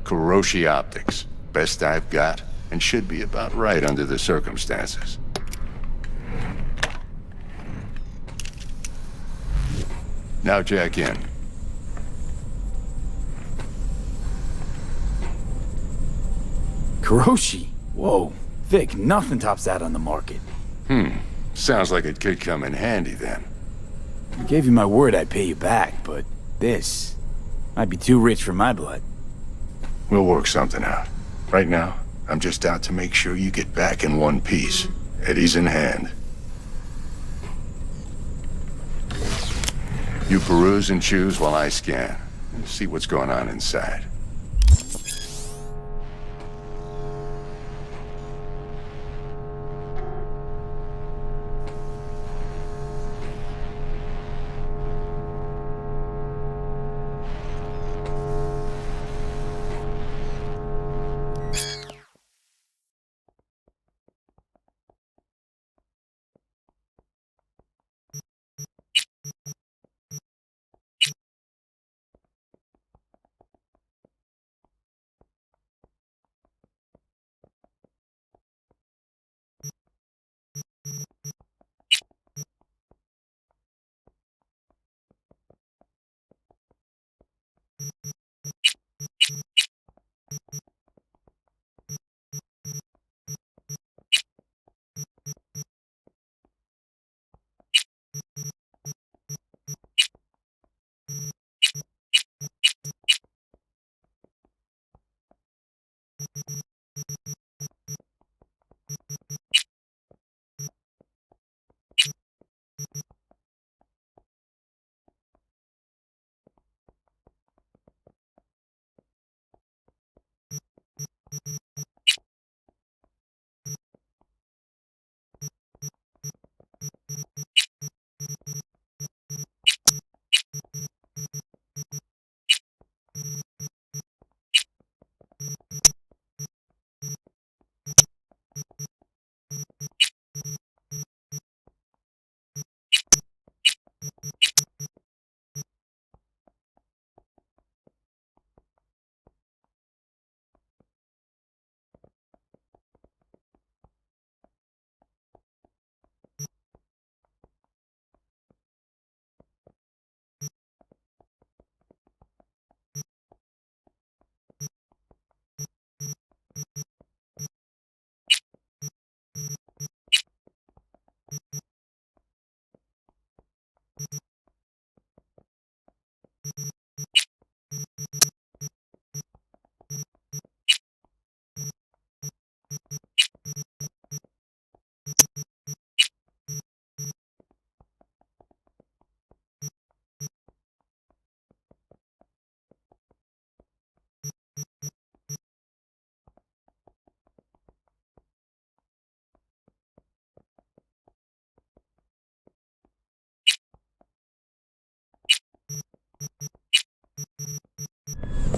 Kuroshi Optics. Best I've got, and should be about right under the circumstances. Now jack in. Kuroshi? Whoa. Vic, nothing tops that on the market. Sounds like it could come in handy then. I gave you my word I'd pay you back, but this might be too rich for my blood. We'll work something out. Right now, I'm just out to make sure you get back in one piece. Eddie's in hand. You peruse and choose while I scan. See what's going on inside.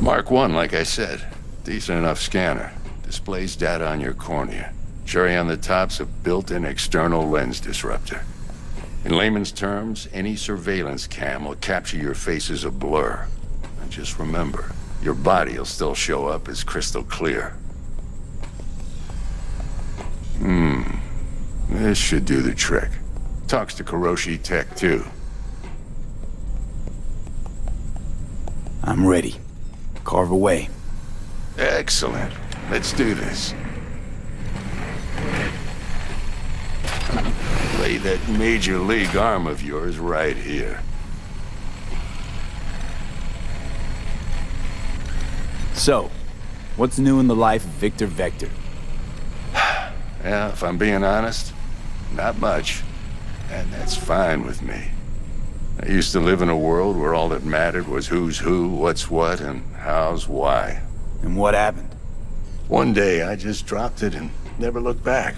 Mark 1, like I said. Decent enough scanner. Displays data on your cornea. Cherry on the top's a built-in external lens disruptor. In layman's terms, any surveillance cam will capture your face as a blur. And just remember, your body will still show up as crystal clear. This should do the trick. Talks to Kuroshi Tech, too. I'm ready. Carve away. Excellent. Let's do this. Lay that major league arm of yours right here. So, what's new in the life of Victor Vector? Yeah, if I'm being honest, not much. And that's fine with me. I used to live in a world where all that mattered was who's who, what's what, and how's why. And what happened? One day, I just dropped it and never looked back.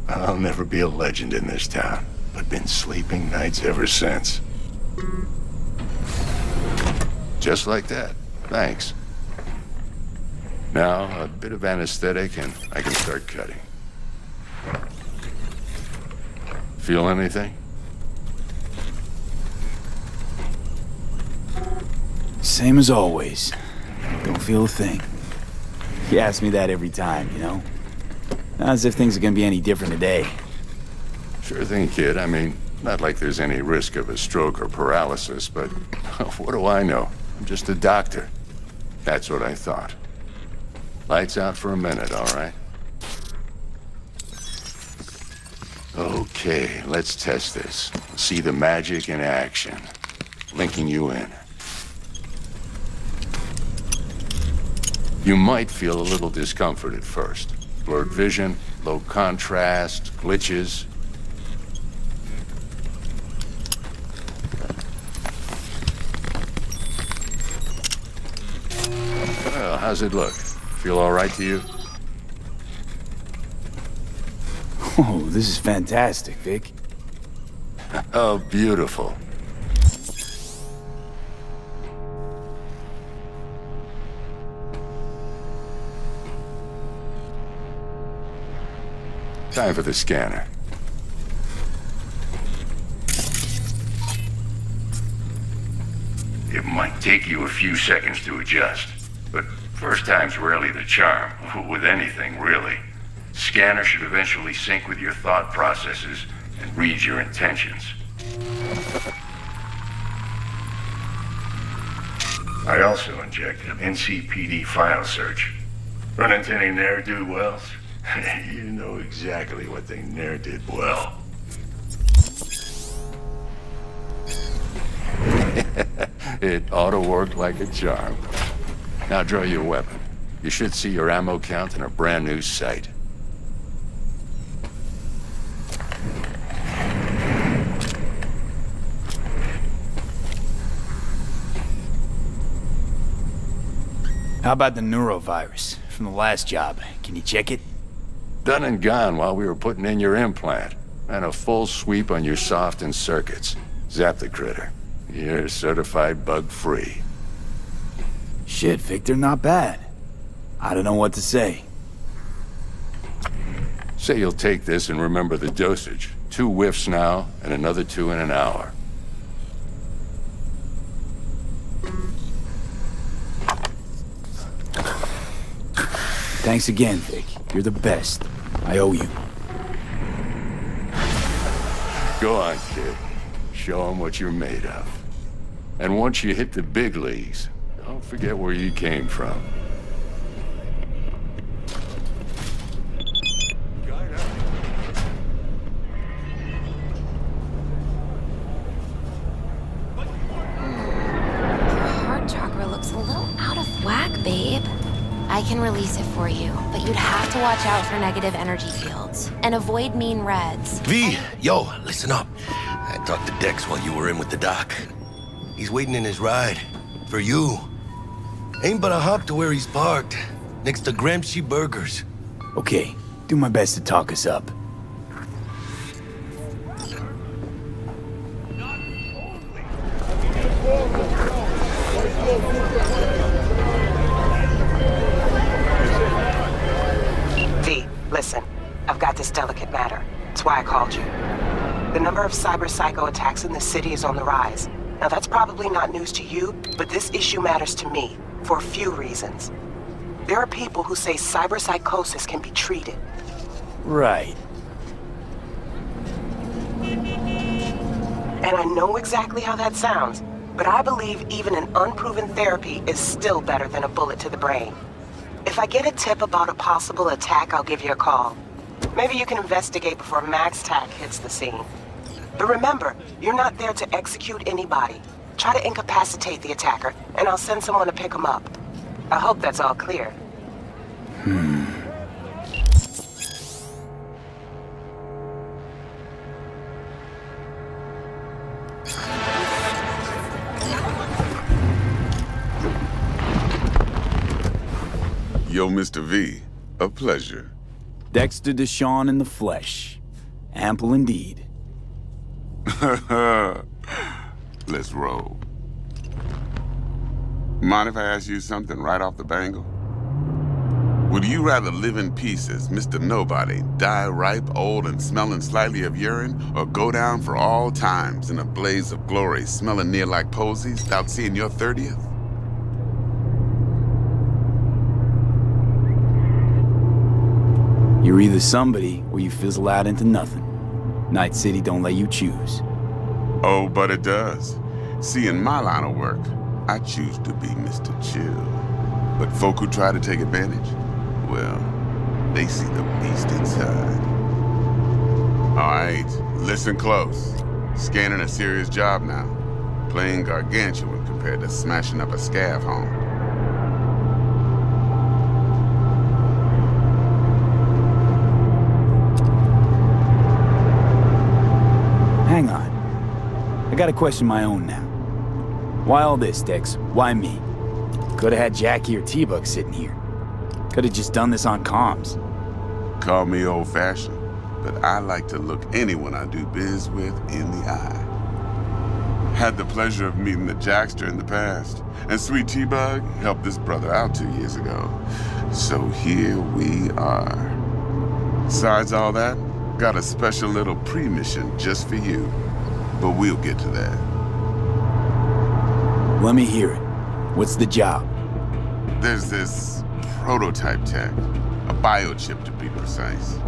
I'll never be a legend in this town, but been sleeping nights ever since. Just like that. Thanks. Now, a bit of anesthetic and I can start cutting. Feel anything? Same as always. Don't feel a thing. You ask me that every time, you know? Not as if things are gonna be any different today. Sure thing, kid. I mean, not like there's any risk of a stroke or paralysis, but what do I know? I'm just a doctor. That's what I thought. Lights out for a minute, all right? Okay, let's test this. See the magic in action. Linking you in. You might feel a little discomfort at first. Blurred vision, low contrast, glitches. Well, how's it look? Feel all right to you? Oh, this is fantastic, Vic. Oh, beautiful. Time for the scanner. It might take you a few seconds to adjust, but first time's rarely the charm, with anything, really. Scanner should eventually sync with your thought processes and read your intentions. I also injected an NCPD file search. Run into any ne'er-do-wells? You know exactly what they ne'er did well. It ought to work like a charm. Now draw your weapon. You should see your ammo count in a brand new sight. How about the neurovirus from the last job? Can you check it? Done and gone while we were putting in your implant. And a full sweep on your soft and circuits. Zap the critter. You're certified bug-free. Shit, Victor, not bad. I don't know what to say. Say you'll take this and remember the dosage. 2 whiffs now, and another 2 in an hour. Thanks again, Vic. You're the best. I owe you. Go on, kid. Show them what you're made of. And once you hit the big leagues, don't forget where you came from. Heart chakra looks a little out of whack, babe. I can release it for you, but you'd have to watch out for negative energy fields and avoid mean reds. V, yo, listen up. I talked to Dex while you were in with the doc. He's waiting in his ride. For you. Ain't but a hop to where he's parked. Next to Gramsci Burgers. Okay, do my best to talk us up. V, listen. I've got this delicate matter. That's why I called you. The number of cyber-psycho attacks in the city is on the rise. Now that's probably not news to you, but this issue matters to me, for a few reasons. There are people who say cyberpsychosis can be treated. Right. And I know exactly how that sounds, but I believe even an unproven therapy is still better than a bullet to the brain. If I get a tip about a possible attack, I'll give you a call. Maybe you can investigate before Max Tack hits the scene. But remember, you're not there to execute anybody. Try to incapacitate the attacker, and I'll send someone to pick him up. I hope that's all clear. Yo, Mr. V, a pleasure. Dexter DeShawn in the flesh. Ample indeed. Let's roll. Mind if I ask you something right off the bangle? Would you rather live in pieces, Mr. Nobody, die ripe, old, and smelling slightly of urine, or go down for all times in a blaze of glory, smelling near like posies, without seeing your 30th? You're either somebody, or you fizzle out into nothing. Night City don't let you choose. Oh, but it does. See, in my line of work, I choose to be Mr. Chill. But folk who try to take advantage, well, they see the beast inside. All right, listen close. Scanning a serious job now. Playing gargantuan compared to smashing up a scav home. Hang on. I got a question of my own now. Why all this, Dex? Why me? Could've had Jackie or T-Bug sitting here. Could've just done this on comms. Call me old-fashioned, but I like to look anyone I do biz with in the eye. Had the pleasure of meeting the Jackster in the past, and sweet T-Bug helped this brother out 2 years ago. So here we are. Besides all that, got a special little pre-mission just for you. But we'll get to that. Let me hear it. What's the job? There's this prototype tech, a biochip to be precise.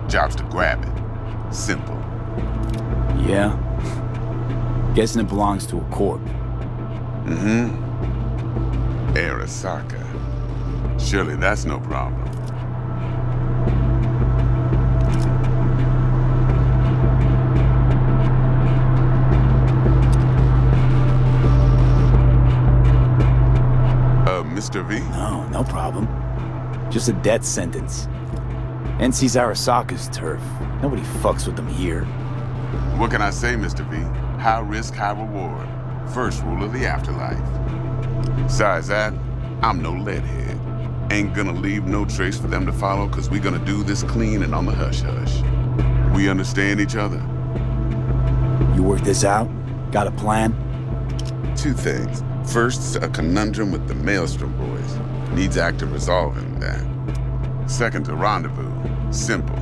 Job's to grab it. Simple. Yeah? Guessing it belongs to a corp. Mm-hmm. Arasaka. Surely that's no problem. Mr. V? No problem. Just a death sentence. NC's Arasaka's turf. Nobody fucks with them here. What can I say, Mr. V? High risk, high reward. First rule of the afterlife. Besides that, I'm no leadhead. Ain't gonna leave no trace for them to follow, cause we gonna do this clean and on the hush-hush. We understand each other? You work this out? Got a plan? Two things. First, a conundrum with the Maelstrom boys. Needs active resolving that. Second, a rendezvous. Simple.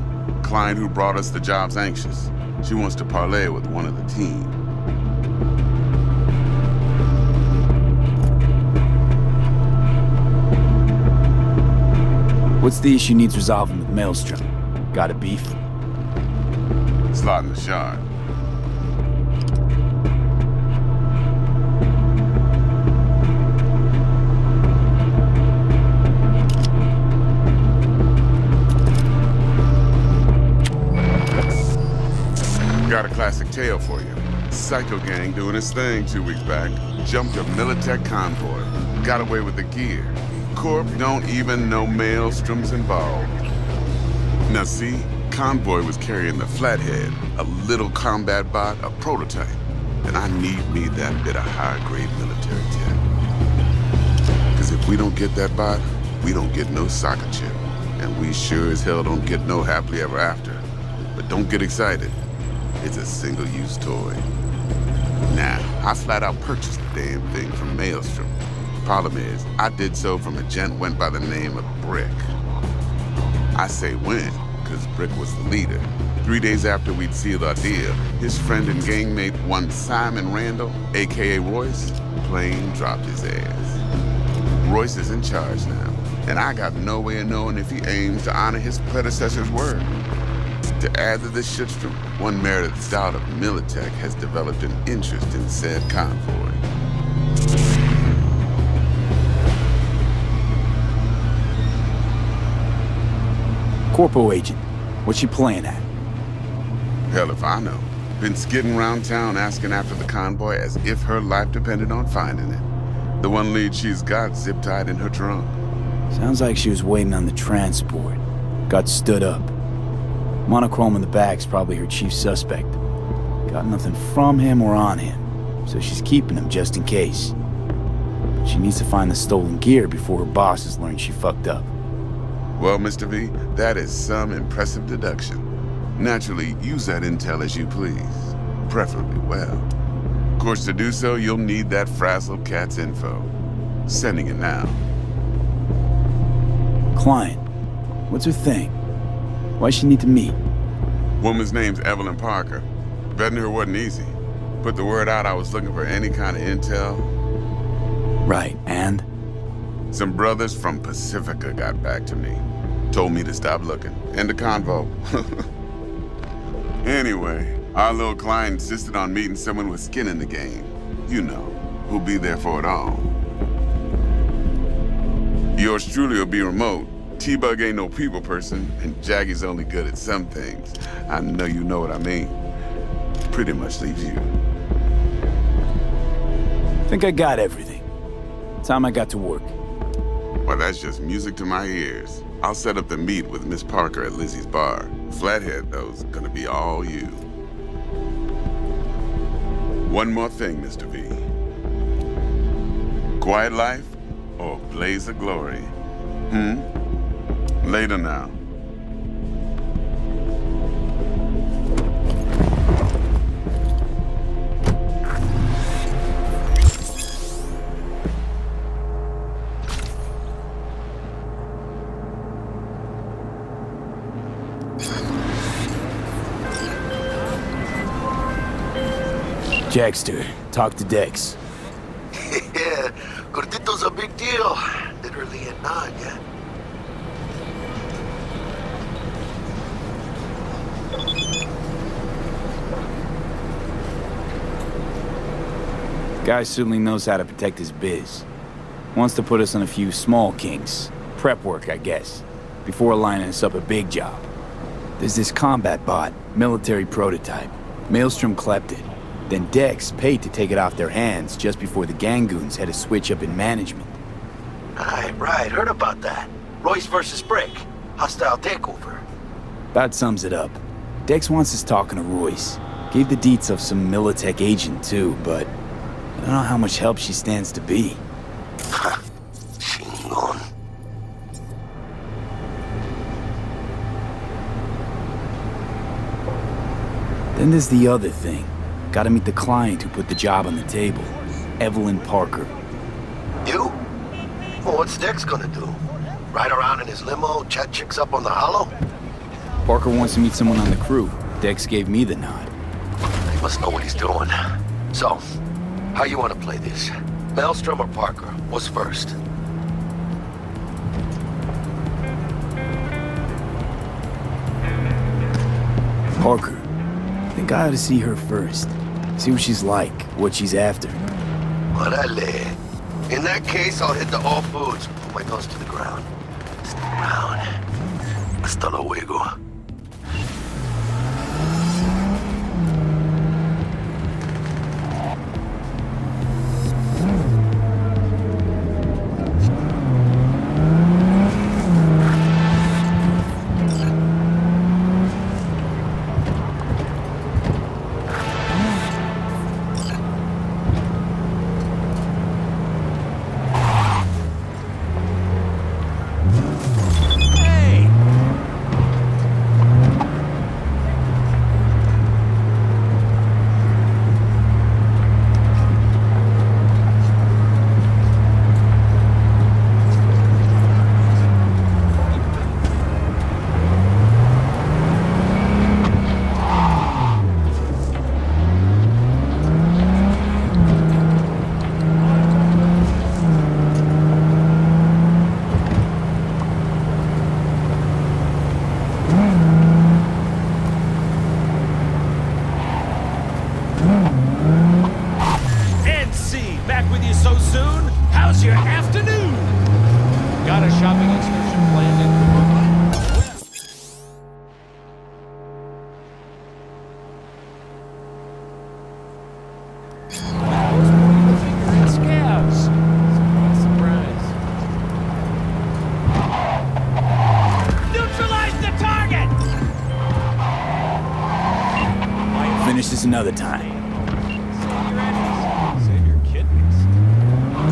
Client who brought us the job's anxious. She wants to parlay with one of the team. What's the issue needs resolving with Maelstrom? Got a beef? Slot in the shard. Got a classic tale for you. Psycho gang doing his thing 2 weeks back. Jumped a Militech convoy. Got away with the gear. Corp don't even know Maelstrom's involved. Now see, convoy was carrying the Flathead, a little combat bot, a prototype. And I need me that bit of high-grade military tech. Cause if we don't get that bot, we don't get no soccer chip. And we sure as hell don't get no happily ever after. But don't get excited. It's a single-use toy. Now, I flat out purchased the damn thing from Maelstrom. Problem is, I did so from a gent went by the name of Brick. I say when, because Brick was the leader. 3 days after we'd sealed our deal, his friend and gangmate, one Simon Randall, aka Royce, plain dropped his ass. Royce is in charge now, and I got no way of knowing if he aims to honor his predecessor's word. To add to this shitstorm, one merited stout of Militech has developed an interest in said convoy. Corpo agent. What's she playing at? Hell if I know. Been skidding around town asking after the convoy as if her life depended on finding it. The one lead she's got zip-tied in her trunk. Sounds like she was waiting on the transport. Got stood up. Monochrome in the bag's probably her chief suspect. Got nothing from him or on him, so she's keeping him just in case. But she needs to find the stolen gear before her bosses learn she fucked up. Well, Mr. V, that is some impressive deduction. Naturally, use that intel as you please. Preferably well. Of course, to do so, you'll need that frazzled cat's info. Sending it now. Client. What's her thing? Why she need to meet? Woman's name's Evelyn Parker. Vetting her wasn't easy. Put the word out I was looking for any kind of intel. Right, and? Some brothers from Pacifica got back to me. Told me to stop looking. End of convo. Anyway, our little client insisted on meeting someone with skin in the game. You know, who'll be there for it all. Yours truly will be remote. T-Bug ain't no people person, and Jaggie's only good at some things. I know you know what I mean. Pretty much leaves you. Think I got everything. Time I got to work. Well, that's just music to my ears. I'll set up the meet with Miss Parker at Lizzie's bar. Flathead, though's gonna be all you. One more thing, Mr. V. Quiet life or blaze of glory? Later now. Dexter, talk to Dex. Yeah, Gordito's a big deal. Literally a nod, yeah. Guy certainly knows how to protect his biz. Wants to put us on a few small kinks. Prep work, I guess. Before lining us up a big job. There's this combat bot, military prototype. Maelstrom clept it. Then Dex paid to take it off their hands just before the Gangoons had a switch up in management. Right, heard about that. Royce versus Brick. Hostile takeover. That sums it up. Dex wants us talking to Royce. Gave the deets of some Militech agent too, but I don't know how much help she stands to be. Chingon. Then there's the other thing. Gotta meet the client who put the job on the table. Evelyn Parker. You? Well, what's Dex gonna do? Ride around in his limo, chat chicks up on the hollow? Parker wants to meet someone on the crew. Dex gave me the nod. He must know what he's doing. So, how you want to play this? Maelstrom or Parker? What's first? Parker. I think I ought to see her first. See what she's like, what she's after. Orale. In that case, I'll hit the all foods. Put my nose to the ground. Stick around. Hasta luego. Finish this another time. Save your kidneys.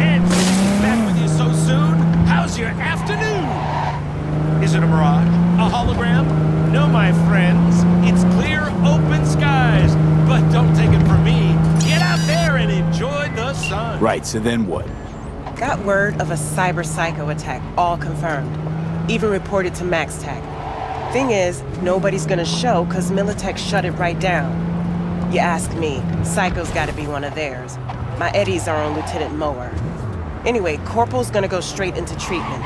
And back with you so soon? How's your afternoon? Is it a mirage? A hologram? No, my friends. It's clear, open skies. But don't take it from me. Get out there and enjoy the sun. Right, so then what? Got word of a cyber psycho attack, all confirmed. Even reported to MaxTech. Thing is, nobody's gonna show because Militech shut it right down. You ask me, Psycho's gotta be one of theirs. My Eddies are on Lieutenant Mower. Anyway, Corporal's gonna go straight into treatment.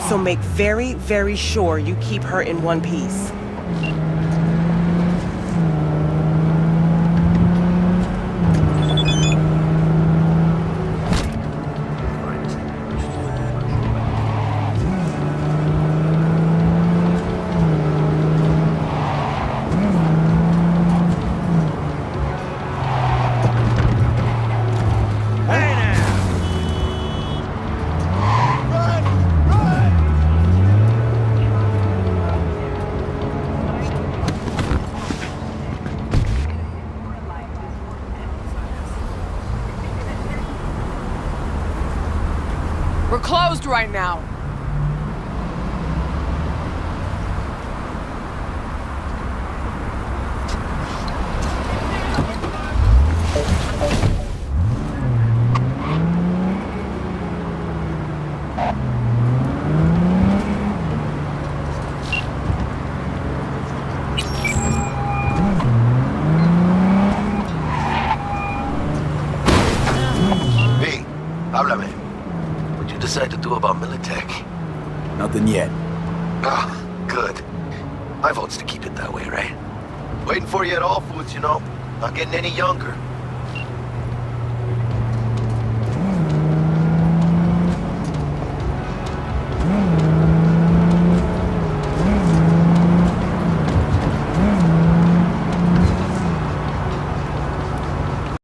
So make very, very sure you keep her in one piece. We're closed right now. Hey, háblame. What'd you decide to do about Militech? Nothing yet. Ah, good. My vote's to keep it that way, right? Waiting for you at all foods, you know. Not getting any younger.